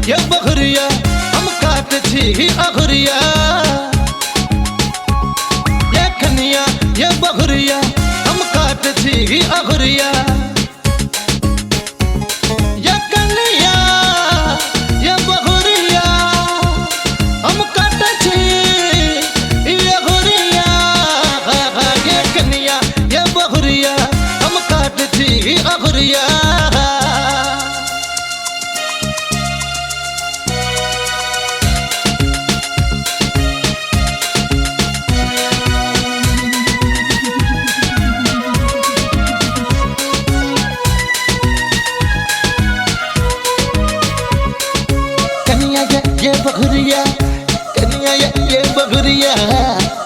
ये बखरिया हम काट छी अखरिया ये कनिया ये बखरिया हम काट छी अखरिया ये कनिया ये बखरिया हम काट छी अखरिया ये कनिया ये बखरिया हम काट छी अखरिया ये बखरिया कनिया ये बखरिया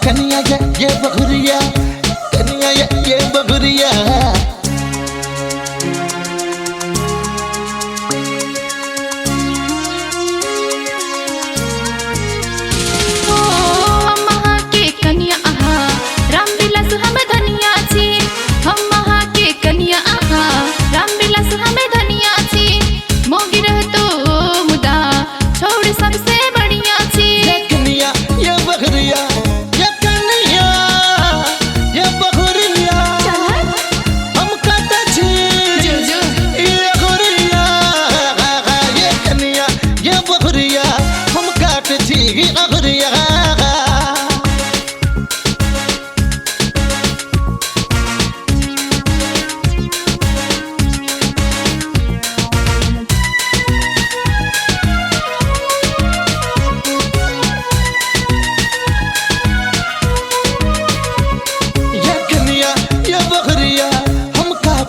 कनिया ये बखरिया कनिया ये बखरिया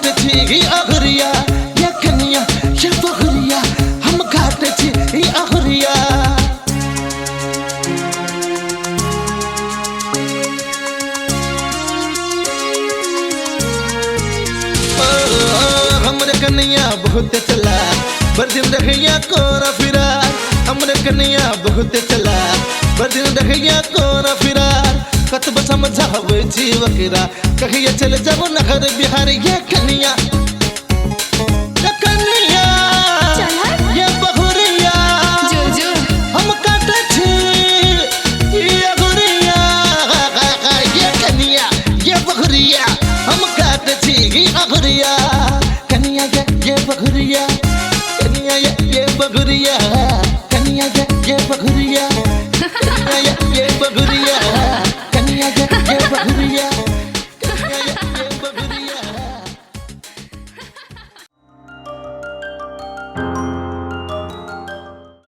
अखरिया ये कनिया ये बखरिया हम काट छी अखरिया हमरे कनिया बहुत चला बरदिन रखिया कोरा फिरा हमरे कनिया बहुत चला बरदिन रखिया कोरा फिरा कतब समझावे जी वकरा कहिया चल जाबो नगर बिहार ये कनिया ये बखरिया हम काट छी अखरिया ये कनिया ये बखरिया हम काट छी अखरिया